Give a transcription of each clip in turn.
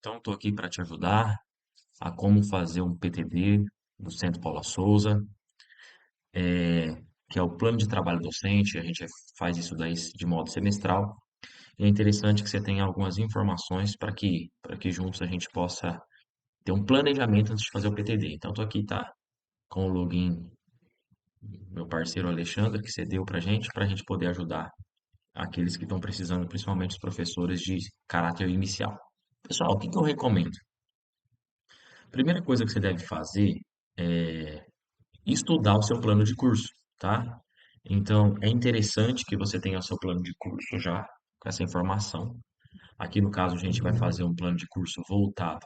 Então, estou aqui para te ajudar a como fazer um PTD do Centro Paula Souza, que é o plano de trabalho docente. A gente faz isso daí de modo semestral. E é interessante que você tenha algumas informações para que juntos a gente possa ter um planejamento antes de fazer o PTD. Então, estou aqui, tá? Com o login do meu parceiro Alexandre, que você deu para a gente poder ajudar aqueles que estão precisando, principalmente os professores de caráter inicial. Pessoal, o que que eu recomendo? Primeira coisa que você deve fazer é estudar o seu plano de curso, tá? Então, é interessante que você tenha o seu plano de curso já com essa informação. Aqui no caso, a gente vai fazer um plano de curso voltado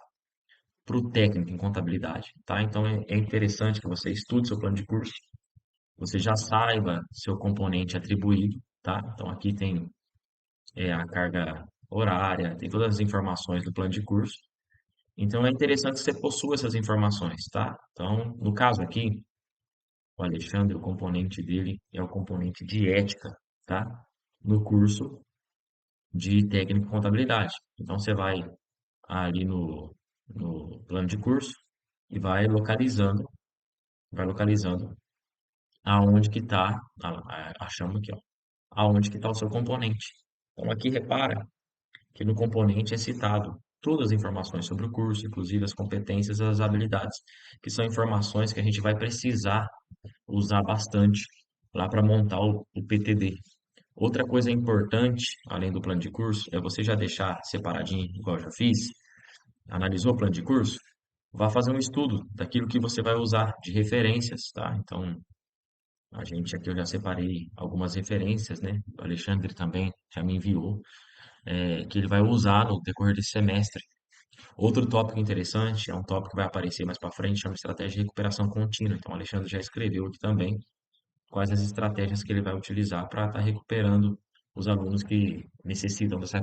para o técnico em contabilidade, tá? Então, é interessante que você estude seu plano de curso, você já saiba seu componente atribuído, tá? Então, aqui tem a carga horária, tem todas as informações do plano de curso. Então, é interessante que você possua essas informações, tá? Então, no caso aqui, o Alexandre, o componente dele é o componente de ética, tá? No curso de técnico em contabilidade. Então você vai ali no plano de curso e vai localizando aonde que está, achamos aqui, ó, aonde que está o seu componente. Então aqui repara que no componente é citado todas as informações sobre o curso, inclusive as competências e as habilidades, que são informações que a gente vai precisar usar bastante lá para montar o PTD. Outra coisa importante, além do plano de curso, é você já deixar separadinho, igual eu já fiz, analisou o plano de curso, vá fazer um estudo daquilo que você vai usar de referências, tá? Então, a gente aqui eu já separei algumas referências, né? O Alexandre também já me enviou, que ele vai usar no decorrer desse semestre. Outro tópico interessante é um tópico que vai aparecer mais para frente, chama estratégia de recuperação contínua. Então, o Alexandre já escreveu aqui também quais as estratégias que ele vai utilizar para estar recuperando os alunos que necessitam dessa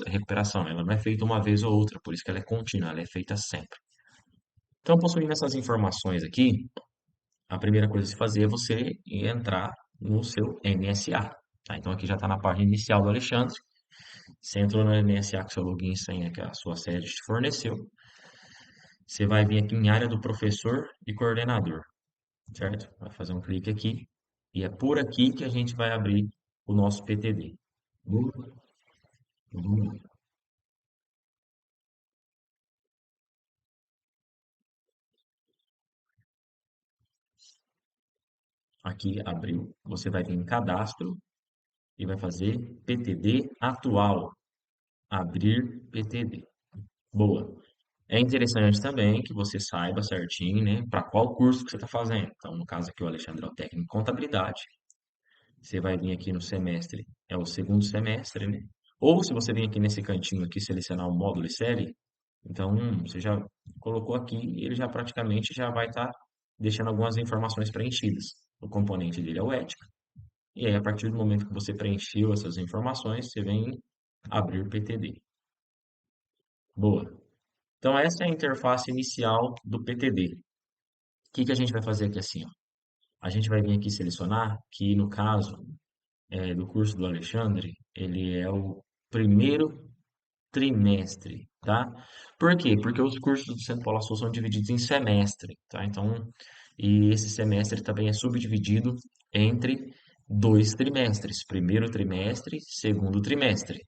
recuperação. Ela não é feita uma vez ou outra, por isso que ela é contínua, ela é feita sempre. Então, possuindo essas informações aqui, a primeira coisa a se fazer é você entrar no seu MSA. Tá? Então, aqui já está na página inicial do Alexandre. Você entrou no MSA com seu login e senha que a sua sede te forneceu. Você vai vir aqui em área do professor e coordenador, certo? Vai fazer um clique aqui e é por aqui que a gente vai abrir o nosso PTD. Uhum. Aqui abriu. Você vai vir em cadastro e vai fazer PTD atual. Abrir PTD. Boa. É interessante também que você saiba certinho, né, para qual curso que você está fazendo. Então, no caso aqui, o Alexandre é o técnico em contabilidade. Você vai vir aqui no semestre, é o segundo semestre, né? Ou se você vir aqui nesse cantinho aqui, selecionar o módulo e série, então você já colocou aqui e ele já praticamente já vai estar deixando algumas informações preenchidas. O componente dele é o ética. E aí, a partir do momento que você preencheu essas informações, você vem abrir PTD. Boa. Então, essa é a interface inicial do PTD. O que que a gente vai fazer aqui assim, ó? A gente vai vir aqui selecionar que, no caso, do curso do Alexandre, ele é o primeiro trimestre, tá? Por quê? Porque os cursos do Centro Paula Souza são divididos em semestre, tá? Então, e esse semestre também é subdividido entre dois trimestres, primeiro trimestre, segundo trimestre.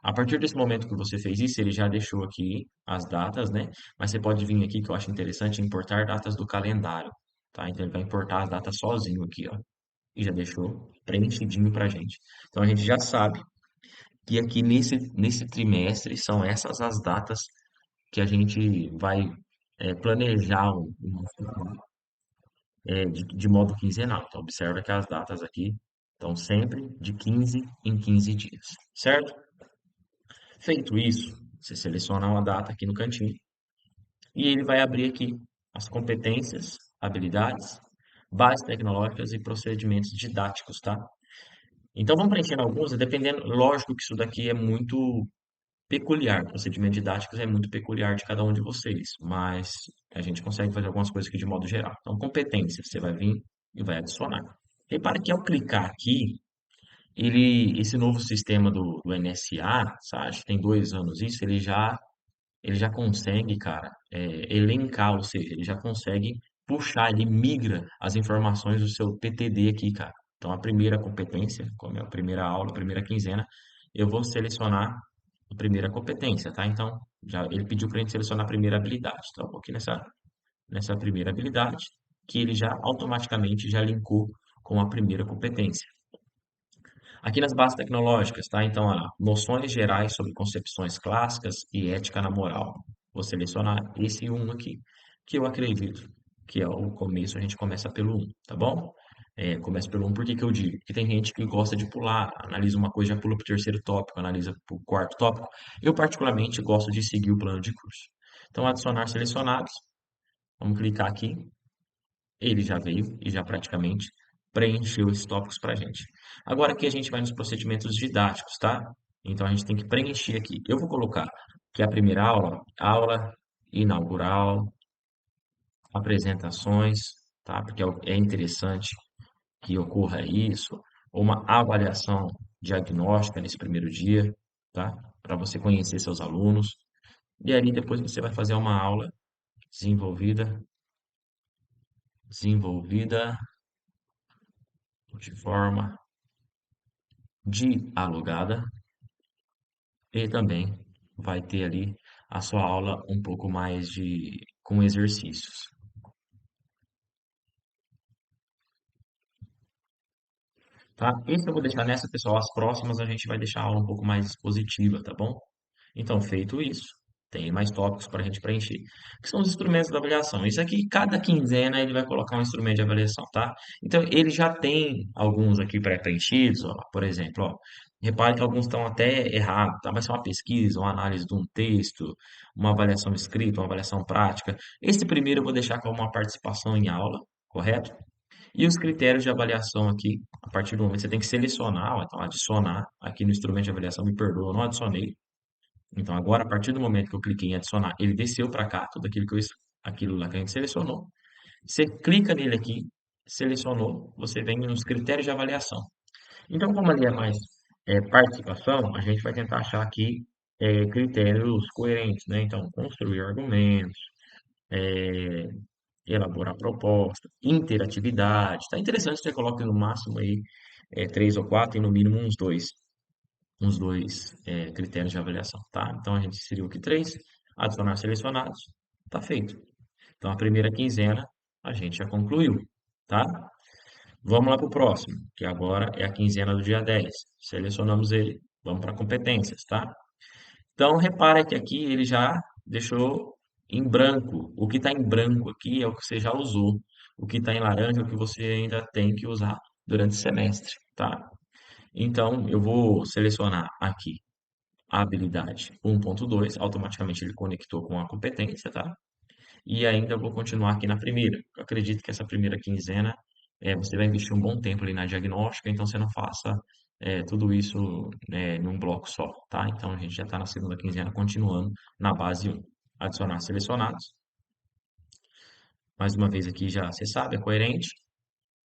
A partir desse momento que você fez isso, ele já deixou aqui as datas, né? Mas você pode vir aqui, que eu acho interessante, importar datas do calendário, tá? Então ele vai importar as datas sozinho aqui, ó. E já deixou preenchidinho pra gente. Então a gente já sabe que aqui nesse trimestre são essas as datas que a gente vai planejar de modo quinzenal. Então observa que as datas aqui estão sempre de 15 em 15 dias, certo? Feito isso, você seleciona uma data aqui no cantinho e ele vai abrir aqui as competências, habilidades, bases tecnológicas e procedimentos didáticos, tá? Então vamos preenchendo alguns, e dependendo, lógico que isso daqui é muito peculiar, procedimentos didáticos é muito peculiar de cada um de vocês, mas a gente consegue fazer algumas coisas aqui de modo geral. Então, competência, você vai vir e vai adicionar. Repare que ao clicar aqui, esse novo sistema do NSA, sabe, acho que tem 2 anos isso, ele já ele já consegue, cara, elencar, ou seja, ele já consegue puxar, ele migra as informações do seu PTD aqui, cara. Então, a primeira competência, como é a primeira aula, a primeira quinzena, eu vou selecionar a primeira competência, tá? Então, já ele pediu para a gente selecionar a primeira habilidade. Então, eu vou aqui nessa primeira habilidade, que ele já automaticamente já linkou com a primeira competência. Aqui nas bases tecnológicas, tá? Então, noções gerais sobre concepções clássicas e ética na moral. Vou selecionar esse um aqui, que eu acredito que é o começo, a gente começa pelo um, tá bom? Começa pelo um, por que que eu digo? Porque tem gente que gosta de pular, analisa uma coisa, já pula para o terceiro tópico, analisa para o quarto tópico. Eu, particularmente, gosto de seguir o plano de curso. Então, adicionar selecionados, vamos clicar aqui, ele já veio e já praticamente preencheu esses tópicos para a gente. Agora aqui a gente vai nos procedimentos didáticos, tá? Então a gente tem que preencher aqui. Eu vou colocar que a primeira aula, aula inaugural, apresentações, tá? Porque é interessante que ocorra isso, uma avaliação diagnóstica nesse primeiro dia, tá? Para você conhecer seus alunos. E aí depois você vai fazer uma aula desenvolvida, desenvolvida de forma dialogada e também vai ter ali a sua aula um pouco mais de com exercícios, tá? Esse eu vou deixar nessa, pessoal. As próximas a gente vai deixar a aula um pouco mais expositiva, tá bom? Então, feito isso, tem mais tópicos para a gente preencher, que são os instrumentos da avaliação. Isso aqui, cada quinzena ele vai colocar um instrumento de avaliação, tá? Então, ele já tem alguns aqui pré-preenchidos, ó, por exemplo, ó. Repare que alguns estão até errados, tá? Vai ser uma pesquisa, uma análise de um texto, uma avaliação escrita, uma avaliação prática. Esse primeiro eu vou deixar como uma participação em aula, correto? E os critérios de avaliação aqui, a partir do momento que você tem que selecionar, ó, então adicionar aqui no instrumento de avaliação, me perdoa, eu não adicionei. Então, agora, a partir do momento que eu cliquei em adicionar, ele desceu para cá, tudo aquilo aquilo lá que a gente selecionou. Você clica nele aqui, selecionou, você vem nos critérios de avaliação. Então, como ali é mais participação, a gente vai tentar achar aqui critérios coerentes, né? Então, construir argumentos, elaborar proposta, interatividade. Tá interessante que você coloque no máximo aí três ou quatro e no mínimo uns dois critérios de avaliação, tá? Então a gente inseriu aqui três, adicionar selecionados, tá feito. Então a primeira quinzena a gente já concluiu, tá? Vamos lá para o próximo, que agora é a quinzena do dia 10. Selecionamos ele, vamos para competências, tá? Então repara que aqui ele já deixou em branco. O que está em branco aqui é o que você já usou. O que está em laranja é o que você ainda tem que usar durante o semestre, tá? Então eu vou selecionar aqui a habilidade 1.2, automaticamente ele conectou com a competência, tá? E ainda vou continuar aqui na primeira. Eu acredito que essa primeira quinzena você vai investir um bom tempo ali na diagnóstica, então você não faça tudo isso num bloco só, tá? Então a gente já está na segunda quinzena continuando na base um. Adicionar selecionados. Mais uma vez aqui já você sabe, é coerente.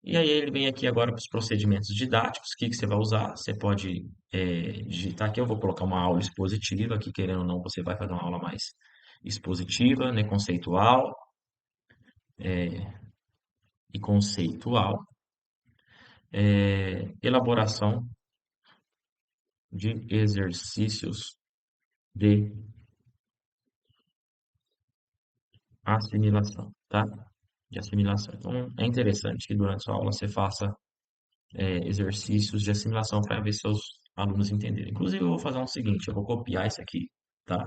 E aí ele vem aqui agora para os procedimentos didáticos, o que que você vai usar. Você pode digitar aqui, eu vou colocar uma aula expositiva, aqui querendo ou não, você vai fazer uma aula mais expositiva, né, conceitual e conceitual. Elaboração de exercícios de assimilação, tá? De assimilação. Então, é interessante que durante a sua aula você faça exercícios de assimilação para ver seus alunos entenderem. Inclusive, eu vou fazer o seguinte, eu vou copiar isso aqui, tá?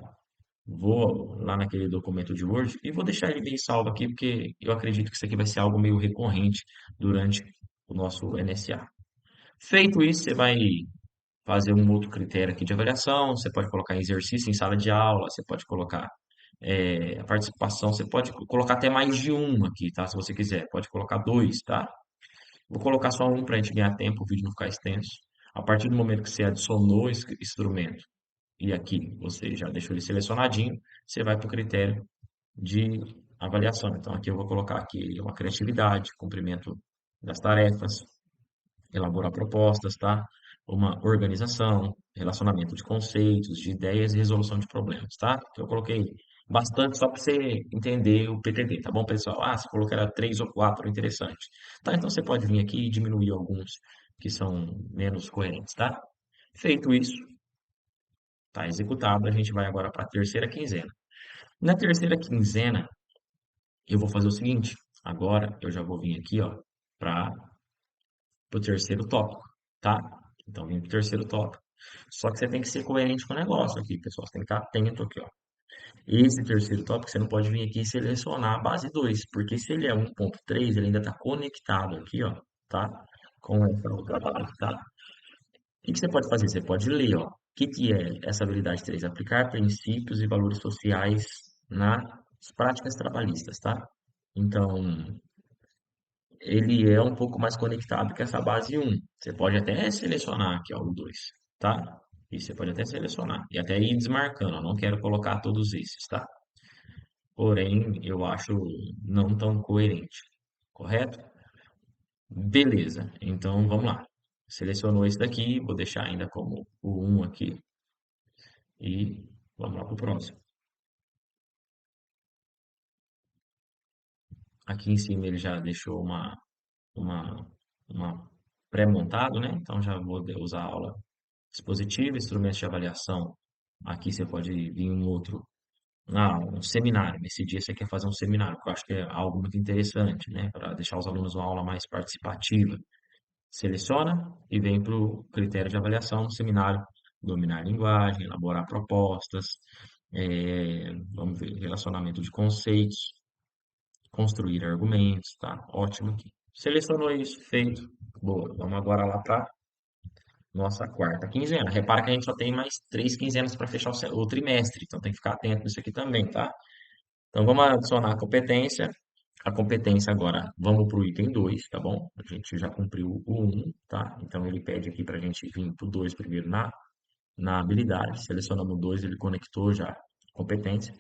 Vou lá naquele documento de Word e vou deixar ele bem salvo aqui, porque eu acredito que isso aqui vai ser algo meio recorrente durante o nosso NSA. Feito isso, você vai fazer um outro critério aqui de avaliação, você pode colocar exercício em sala de aula, você pode colocar a participação, você pode colocar até mais de um aqui, tá? Se você quiser, pode colocar dois, tá? Vou colocar só um para a gente ganhar tempo, o vídeo não ficar extenso. A partir do momento que você adicionou esse instrumento e aqui você já deixou ele selecionadinho, você vai para o critério de avaliação. Então aqui eu vou colocar aqui uma criatividade, cumprimento das tarefas, elaborar propostas, tá? uma organização, relacionamento de conceitos, de ideias e resolução de problemas, tá? Então, eu coloquei bastante só para você entender o PTD, tá bom, pessoal? Ah, você falou que era três ou quatro, interessante. Tá, então você pode vir aqui e diminuir alguns que são menos coerentes, tá? Feito isso, tá executado, a gente vai agora para a terceira quinzena. Na terceira quinzena, eu vou fazer o seguinte, agora eu já vou vir aqui, ó, para o terceiro tópico, tá? Então, vim para o terceiro tópico. Só que você tem que ser coerente com o negócio aqui, pessoal. Você tem que estar atento aqui, ó. Esse terceiro tópico, você não pode vir aqui e selecionar a base 2, porque se ele é 1.3, ele ainda está conectado aqui, ó, tá? Com essa outra base, tá? O que você pode fazer? Você pode ler, ó. O que é essa habilidade 3? Aplicar princípios e valores sociais nas práticas trabalhistas, tá? Então, ele é um pouco mais conectado que essa base um. Você pode até selecionar aqui, ó, o 2, tá? E você pode até selecionar e até ir desmarcando. Eu não quero colocar todos esses, tá? Porém, eu acho não tão coerente, correto? Beleza, então vamos lá. Selecionou esse daqui, vou deixar ainda como o um aqui e vamos lá para o próximo. Aqui em cima ele já deixou uma, uma pré-montado, né? Então já vou usar a aula dispositiva, instrumentos de avaliação. Aqui você pode vir um outro, um seminário. Nesse dia você quer fazer um seminário, que eu acho que é algo muito interessante, né? Para deixar os alunos uma aula mais participativa. Seleciona e vem para o critério de avaliação do seminário, dominar a linguagem, elaborar propostas, vamos ver, relacionamento de conceitos, construir argumentos, tá? Ótimo aqui. Selecionou isso, feito. Boa, vamos agora lá para nossa quarta quinzena. Repara que a gente só tem mais 3 quinzenas para fechar o trimestre, então tem que ficar atento nisso aqui também, tá? Então vamos adicionar a competência. A competência agora, vamos para o item 2, tá bom? A gente já cumpriu o um, tá? Então ele pede aqui para a gente vir para o 2 primeiro na habilidade. Selecionando o 2, ele conectou já a competência.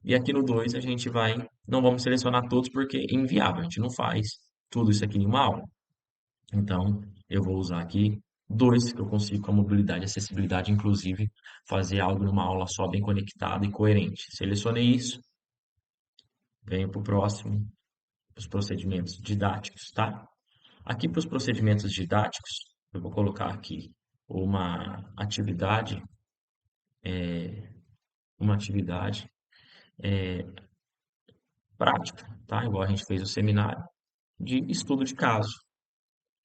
E aqui no 2 a gente vai, não vamos selecionar todos porque é inviável, a gente não faz tudo isso aqui em uma aula. Então, eu vou usar aqui dois que eu consigo com a mobilidade e acessibilidade, inclusive, fazer algo numa aula só bem conectada e coerente. Selecionei isso, venho para o próximo, os procedimentos didáticos, tá? Aqui para os procedimentos didáticos, eu vou colocar aqui uma atividade, uma atividade prática, tá? Igual a gente fez o seminário de estudo de caso,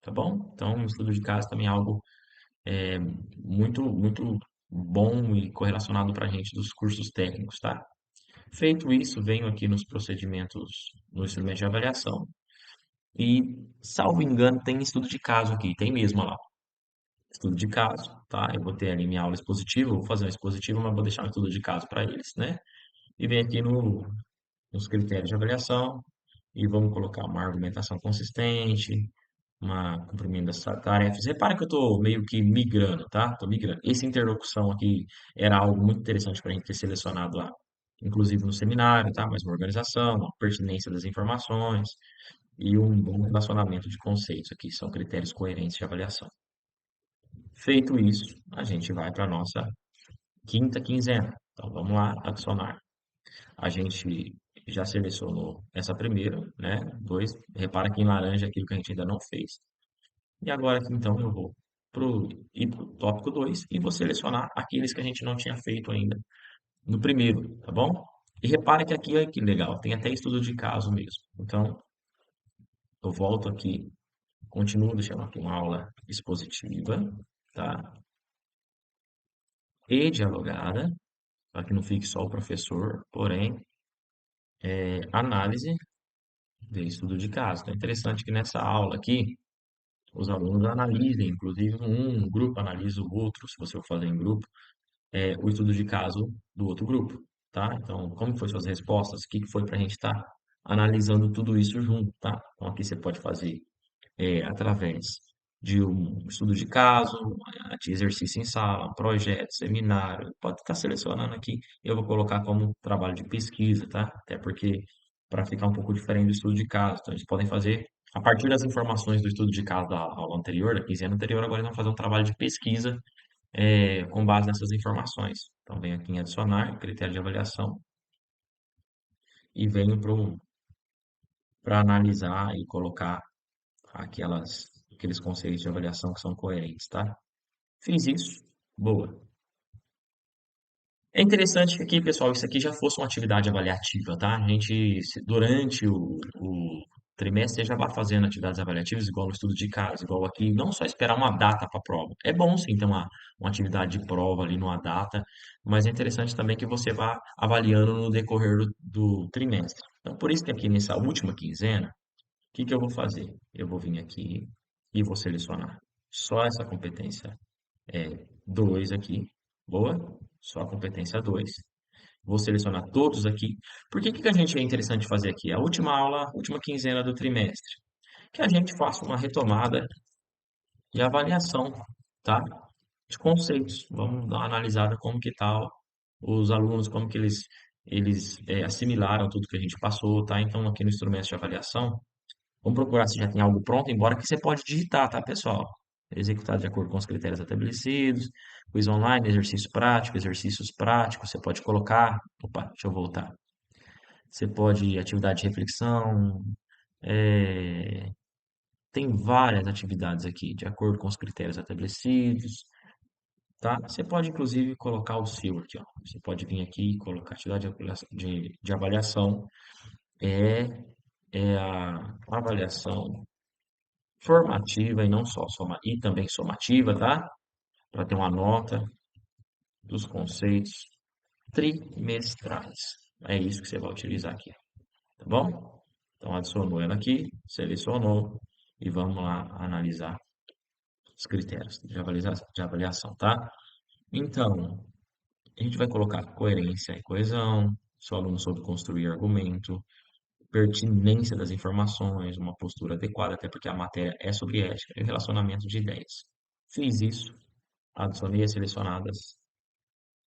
tá bom? Então, estudo de caso também é algo muito bom e correlacionado para a gente dos cursos técnicos, tá? Feito isso, venho aqui nos procedimentos, no instrumento de avaliação e, salvo engano, tem estudo de caso aqui, tem mesmo lá, estudo de caso, tá? Eu vou ter ali minha aula expositiva, vou fazer uma expositiva, mas vou deixar um estudo de caso para eles, né? E venho aqui nos critérios de avaliação e vamos colocar uma argumentação consistente, uma cumprimento das tarefas. Repara que eu estou meio que migrando, tá? Estou migrando. Essa interlocução aqui era algo muito interessante para a gente ter selecionado lá, inclusive no seminário, tá? Mais uma organização, uma pertinência das informações e um bom relacionamento de conceitos aqui, são critérios coerentes de avaliação. Feito isso, a gente vai para a nossa quinta quinzena. Então, vamos lá, adicionar. A gente já selecionou essa primeira, né? Dois, repara que em laranja é aquilo que a gente ainda não fez. E agora aqui, então, eu vou ir pro tópico 2 e vou selecionar aqueles que a gente não tinha feito ainda no primeiro, tá bom? E repare que aqui, olha que legal, tem até estudo de caso mesmo. Então, eu volto aqui, continuo deixando aqui uma aula expositiva, tá? E dialogada, para que não fique só o professor, porém, análise de estudo de caso. Então, é interessante que nessa aula aqui, os alunos analisem, inclusive um grupo analisa o outro, se você for fazer em grupo, o estudo de caso do outro grupo, tá? Então, como foi suas respostas? O que que foi para a gente estar analisando tudo isso junto, tá? Então, aqui você pode fazer através de um estudo de caso, de exercício em sala, um projeto, seminário, pode estar selecionando aqui. Eu vou colocar como trabalho de pesquisa, tá? Até porque para ficar um pouco diferente do estudo de caso. Então, eles podem fazer A partir das informações do estudo de caso da aula anterior, da quinzena anterior, agora eles vão fazer um trabalho de pesquisa com base nessas informações. Então, venho aqui em adicionar, critério de avaliação, e venho para analisar e colocar aqueles conceitos de avaliação que são coerentes, tá? Fiz isso, boa. É interessante que aqui, pessoal, isso aqui já fosse uma atividade avaliativa, tá? A gente, durante o trimestre, já vai fazendo atividades avaliativas, igual no estudo de caso, igual aqui, não só esperar uma data para a prova. É bom, sim, ter uma atividade de prova ali numa data, mas é interessante também que você vá avaliando no decorrer do trimestre. Então, por isso que aqui nessa última quinzena, o que que eu vou fazer? Eu vou vir aqui e vou selecionar só essa competência 2 aqui. Boa. Só a competência 2. Vou selecionar todos aqui. Por que que a gente é interessante fazer aqui? A última aula, última quinzena do trimestre. Que a gente faça uma retomada de avaliação, tá? De conceitos. Vamos dar uma analisada como que tá os alunos, como que eles assimilaram tudo que a gente passou, tá? Então, aqui no instrumento de avaliação, vamos procurar se já tem algo pronto, embora que você pode digitar, tá, pessoal? Executado de acordo com os critérios estabelecidos, quiz online, exercício prático, exercícios práticos, você pode colocar, opa, deixa eu voltar. Você pode, atividade de reflexão, é, tem várias atividades aqui, de acordo com os critérios estabelecidos, tá? Você pode, inclusive, colocar o seu aqui, ó. Você pode vir aqui e colocar atividade de avaliação, é, é a avaliação formativa e não só e também somativa, tá? Para ter uma nota dos conceitos trimestrais. É isso que você vai utilizar aqui, tá bom? Então adicionou ela aqui, selecionou e vamos lá analisar os critérios de avaliação, tá? Então, a gente vai colocar coerência e coesão, se o aluno soube construir argumento, pertinência das informações, uma postura adequada, até porque a matéria é sobre ética e relacionamento de ideias. Fiz isso, adicionei as selecionadas.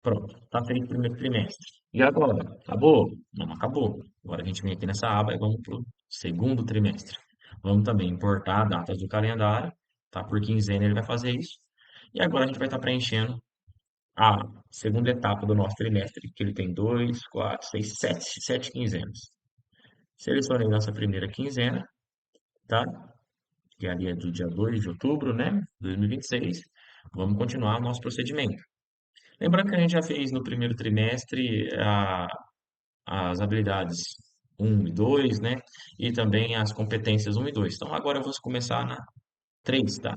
Pronto, tá feito o primeiro trimestre. E agora? Acabou? Não acabou. Agora a gente vem aqui nessa aba e vamos para o segundo trimestre. Vamos também importar datas do calendário, tá? Por quinzena ele vai fazer isso. E agora a gente vai estar preenchendo a segunda etapa do nosso trimestre, que ele tem dois, quatro, seis, sete quinzenas. Selecionei nossa primeira quinzena, tá? Que ali é do dia 2 de outubro, né? 2026. Vamos continuar o nosso procedimento. Lembrando que a gente já fez no primeiro trimestre as habilidades um e 2, né? E também as competências um e 2. Então agora eu vou começar na 3, tá?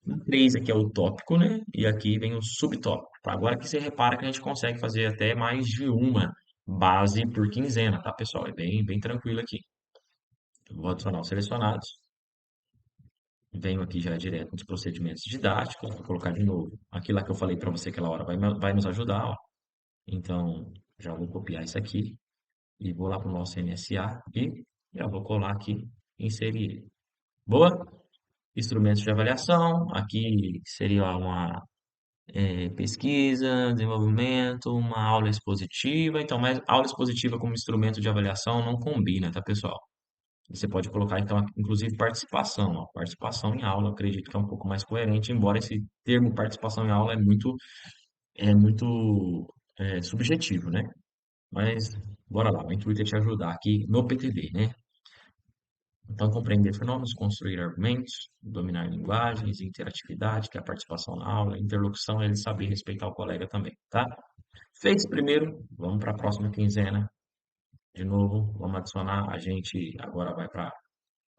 Na 3 aqui é o tópico, né? E aqui vem o subtópico. Agora que você repara que a gente consegue fazer até mais de uma base por quinzena, tá, pessoal? É bem tranquilo aqui. Eu vou adicionar os selecionados. Venho aqui já direto nos procedimentos didáticos. Vou colocar de novo. Aquilo lá que eu falei para você aquela hora vai nos ajudar, ó. Então, já vou copiar isso aqui e vou lá para o nosso MSA e já vou colar aqui e inserir ele. Boa? Instrumentos de avaliação. Aqui seria uma pesquisa, desenvolvimento, uma aula expositiva. Então, mas aula expositiva como instrumento de avaliação não combina, tá, pessoal? Você pode colocar, então, inclusive participação. Ó. Participação em aula, acredito que é um pouco mais coerente, embora esse termo participação em aula é muito subjetivo, né? Mas, bora lá, o intuito é te ajudar aqui no PTD, né? Então, compreender fenômenos, construir argumentos, dominar linguagens, interatividade, que é a participação na aula, interlocução, é ele saber respeitar o colega também, tá? Fez primeiro, vamos para a próxima quinzena. De novo, vamos adicionar. A gente agora vai para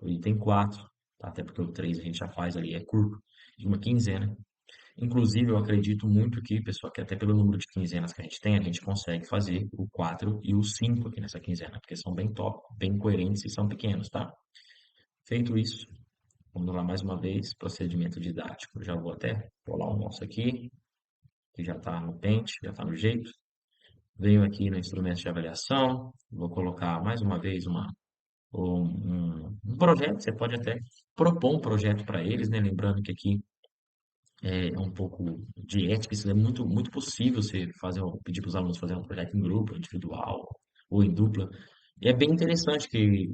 o item 4, tá? Até porque o 3 a gente já faz ali, é curto, de uma quinzena. Inclusive, eu acredito muito que, pessoal, que até pelo número de quinzenas que a gente tem, a gente consegue fazer o 4 e o 5 aqui nessa quinzena, porque são bem top, bem coerentes e são pequenos, tá? Feito isso, vamos lá mais uma vez, procedimento didático. Já vou até pular o nosso aqui, que já está no pente, já está no jeito. Venho aqui no instrumento de avaliação, vou colocar mais uma vez um projeto. Você pode até propor um projeto para eles, né? Lembrando que aqui é um pouco de ética, isso é muito possível você pedir para os alunos fazerem um projeto em grupo, individual ou em dupla. E é bem interessante que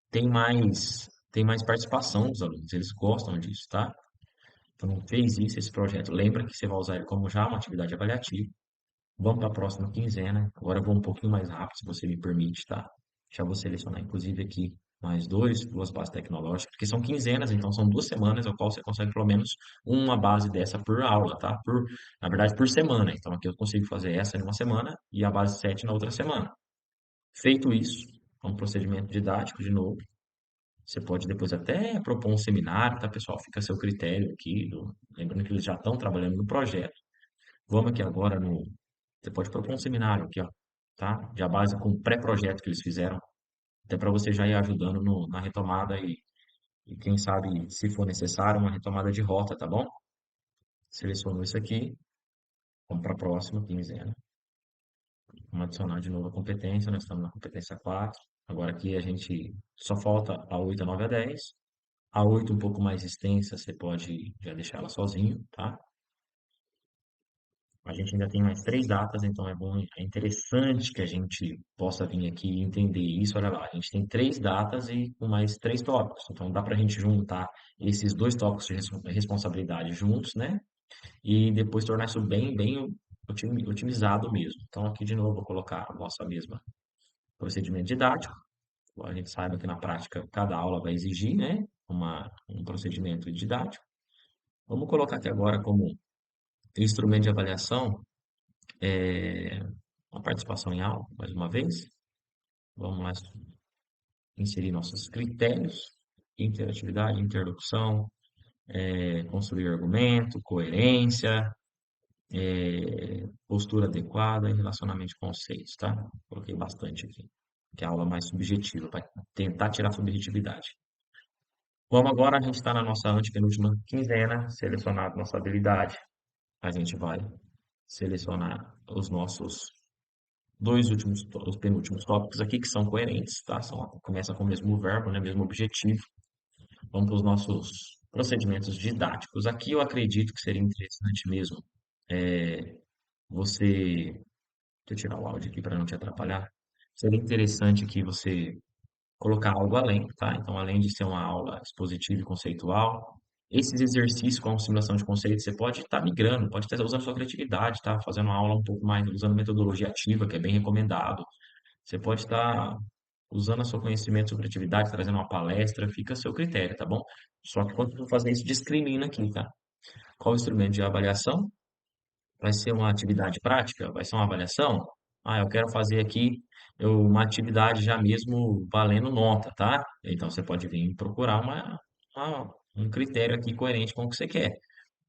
tem mais. tem mais participação dos alunos, eles gostam disso, tá? Então, fez isso, esse projeto. Lembra que você vai usar ele como já uma atividade avaliativa. Vamos para a próxima quinzena. Agora eu vou um pouquinho mais rápido, se você me permite, tá? Já vou selecionar, inclusive, aqui mais duas bases tecnológicas, porque são quinzenas, então são 2 semanas, ao qual você consegue pelo menos uma base dessa por aula, tá? Na verdade, por semana. Então, aqui eu consigo fazer essa em uma semana e a base 7 na outra semana. Feito isso, é um procedimento didático de novo. Você pode depois até propor um seminário, tá, pessoal? Fica a seu critério aqui. Lembrando que eles já estão trabalhando no projeto. Vamos aqui agora no. Você pode propor um seminário aqui, ó, tá? Já base com o pré-projeto que eles fizeram, até para você já ir ajudando na retomada e quem sabe, se for necessário, uma retomada de rota, tá bom? Selecionou isso aqui, vamos para a próxima quinzena. Vamos adicionar de novo a competência, nós estamos na competência 4. Agora aqui a gente só falta a 8, a 9, a 10. A 8 um pouco mais extensa, você pode já deixar ela sozinho, tá? A gente ainda tem mais 3 datas, então é bom, é interessante que a gente possa vir aqui e entender isso. Olha lá, a gente tem 3 datas e com mais 3 tópicos. Então dá para a gente juntar esses 2 tópicos de responsabilidade juntos, né? E depois tornar isso bem otimizado mesmo. Então aqui de novo vou colocar a nossa mesma procedimento didático. A gente saiba que na prática cada aula vai exigir, né? Um procedimento didático. Vamos colocar aqui agora como instrumento de avaliação a participação em aula, mais uma vez. Vamos lá inserir nossos critérios, interatividade, interlocução, construir argumento, coerência, postura adequada e relacionamento com conceitos, tá? Coloquei bastante aqui, que é a aula mais subjetiva, para tentar tirar a subjetividade. Vamos agora, a gente está na nossa antepenúltima quinzena, selecionar nossa habilidade. A gente vai selecionar os nossos os penúltimos tópicos aqui, que são coerentes, tá? Começa com o mesmo verbo, né? Mesmo objetivo. Vamos para os nossos procedimentos didáticos. Aqui eu acredito que seria interessante mesmo você. Deixa eu tirar o áudio aqui para não te atrapalhar. Seria interessante que você colocar algo além, tá? Então, além de ser uma aula expositiva e conceitual, esses exercícios com simulação de conceitos, você pode estar migrando, pode estar usando sua criatividade, tá? Fazendo uma aula um pouco mais, usando metodologia ativa, que é bem recomendado. Você pode estar usando o seu conhecimento sobre atividade, trazendo uma palestra, fica a seu critério, tá bom? Só que quando for fazer isso, discrimina aqui, tá? Qual o instrumento de avaliação? Vai ser uma atividade prática? Vai ser uma avaliação? Ah, eu quero fazer aqui uma atividade já mesmo valendo nota, tá? Então você pode vir procurar um critério aqui coerente com o que você quer.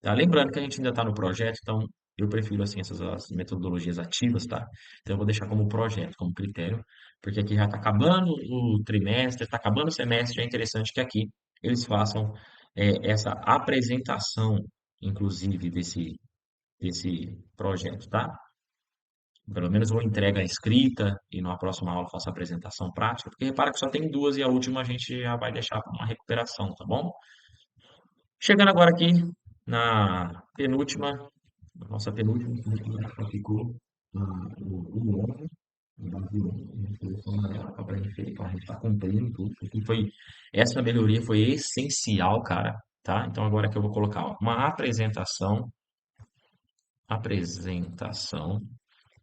Tá? Lembrando que a gente ainda está no projeto, então eu prefiro assim essas as metodologias ativas, tá? Então eu vou deixar como projeto, como critério, porque aqui já está acabando o trimestre, está acabando o semestre, é interessante que aqui eles façam essa apresentação, inclusive, desse projeto, tá? Pelo menos vou entrega escrita e na próxima aula faço a apresentação prática, porque repara que só tem duas e a última a gente já vai deixar para uma recuperação, tá bom? Chegando agora aqui na penúltima, nossa penúltima, que ficou o 11, para a gente está cumprindo tudo. Essa melhoria foi essencial, cara, tá? Então agora que eu vou colocar ó, uma apresentação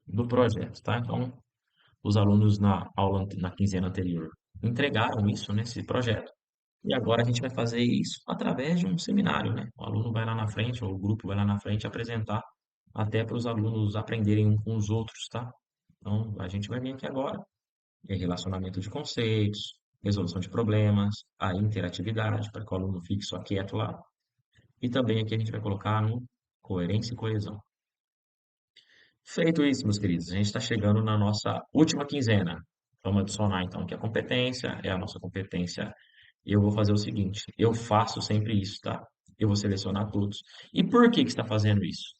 do projeto, tá? Então, os alunos na quinzena anterior entregaram isso nesse projeto. E agora a gente vai fazer isso através de um seminário, né? O aluno vai lá na frente, ou o grupo vai lá na frente apresentar até para os alunos aprenderem um com os outros, tá? Então, a gente vai vir aqui agora, relacionamento de conceitos, resolução de problemas, a interatividade, para que o aluno fique só quieto lá. E também aqui a gente vai colocar no coerência e coesão. Feito isso, meus queridos, a gente está chegando na nossa última quinzena. Vamos adicionar então aqui a competência, é a nossa competência. Eu vou fazer o seguinte, eu faço sempre isso, tá? Eu vou selecionar todos. E por que que está fazendo isso?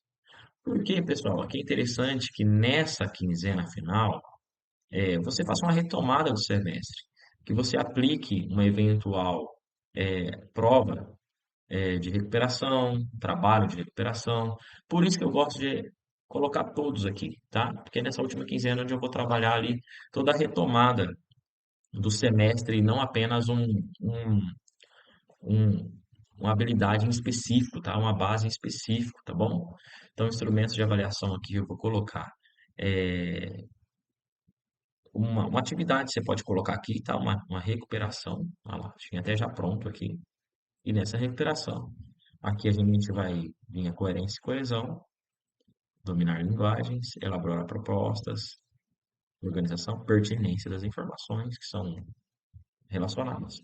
Porque, pessoal, aqui é interessante que nessa quinzena final, você faça uma retomada do semestre, que você aplique uma eventual prova de recuperação, trabalho de recuperação. Por isso que eu gosto de colocar todos aqui, tá? Porque nessa última quinzena onde eu vou trabalhar ali toda a retomada do semestre e não apenas um, uma habilidade em específico, tá? Uma base em específico, tá bom? Então, instrumentos de avaliação aqui eu vou colocar é, uma atividade, você pode colocar aqui, tá? Uma recuperação, olha lá, tinha até já pronto aqui. E nessa recuperação, aqui a gente vai vir a coerência e coesão, dominar linguagens, elaborar propostas, organização, pertinência das informações que são relacionadas.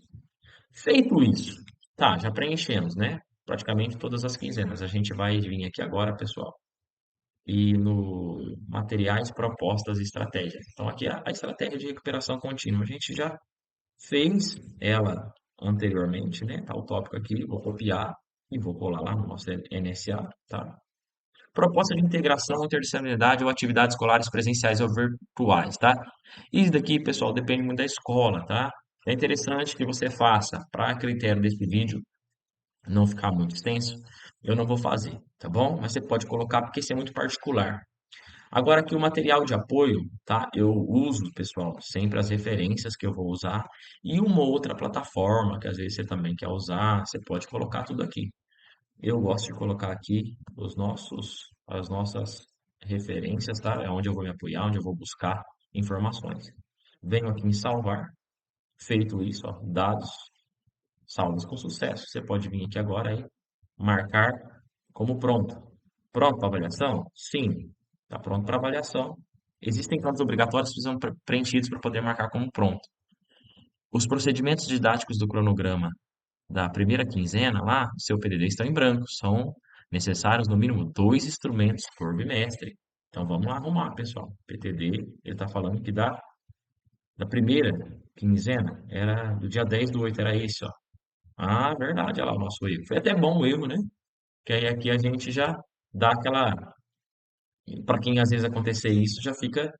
Feito isso, tá, já preenchemos, né? Praticamente todas as quinzenas. A gente vai vir aqui agora, pessoal, e no materiais, propostas e estratégias. Então, aqui a estratégia de recuperação contínua. A gente já fez ela anteriormente, né? Tá o tópico aqui, vou copiar e vou colar lá no nosso NSA, tá? Proposta de integração, interdisciplinaridade ou atividades escolares presenciais ou virtuais, tá? Isso daqui, pessoal, depende muito da escola, tá? É interessante que você faça, para critério desse vídeo não ficar muito extenso, eu não vou fazer, tá bom? Mas você pode colocar porque isso é muito particular. Agora aqui o material de apoio, tá? Eu uso, pessoal, sempre as referências que eu vou usar e uma outra plataforma que às vezes você também quer usar, você pode colocar tudo aqui. Eu gosto de colocar aqui as nossas referências, tá? É onde eu vou me apoiar, onde eu vou buscar informações. Venho aqui em salvar. Feito isso, ó, dados salvos com sucesso. Você pode vir aqui agora e marcar como pronto. Pronto para avaliação? Sim, está pronto para avaliação. Existem campos obrigatórios que precisam preenchidos para poder marcar como pronto. Os procedimentos didáticos do cronograma da primeira quinzena lá, seu PDD estão em branco. São necessários no mínimo 2 instrumentos por bimestre. Então vamos lá arrumar, pessoal. PTD, ele está falando que da primeira quinzena era do dia 10/8, era esse, ó. Ah, verdade, olha lá o nosso erro. Foi até bom o erro, né? Que aí aqui a gente já dá aquela. Para quem às vezes acontecer isso, já fica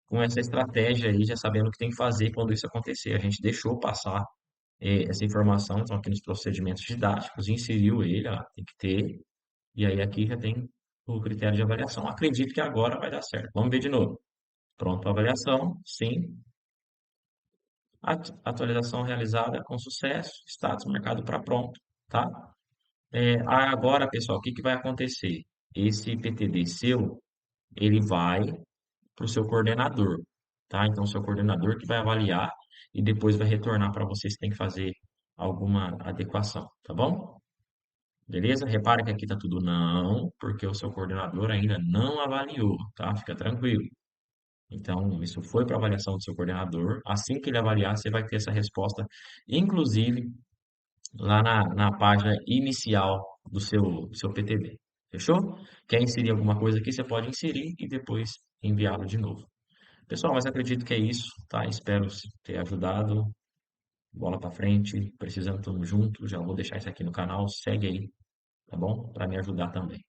com essa estratégia aí, já sabendo o que tem que fazer quando isso acontecer. A gente deixou passar essa informação, então aqui nos procedimentos didáticos, inseriu ele, ó, tem que ter, e aí aqui já tem o critério de avaliação. Acredito que agora vai dar certo. Vamos ver de novo. Pronto para avaliação, sim. Atualização realizada com sucesso, status marcado para pronto, tá? Agora, pessoal, o que que vai acontecer? Esse PTD seu, ele vai para o seu coordenador, tá? Então, o seu coordenador que vai avaliar e depois vai retornar para você se tem que fazer alguma adequação, tá bom? Beleza? Repara que aqui tá tudo não, porque o seu coordenador ainda não avaliou, tá? Fica tranquilo. Então, isso foi para avaliação do seu coordenador. Assim que ele avaliar, você vai ter essa resposta, inclusive lá na página inicial do seu PTB. Fechou? Quer inserir alguma coisa aqui, você pode inserir e depois enviá-lo de novo. Pessoal, mas acredito que é isso, tá? Espero ter ajudado. Bola pra frente. Precisando, tamo junto. Já vou deixar isso aqui no canal. Segue aí, tá bom? Para me ajudar também.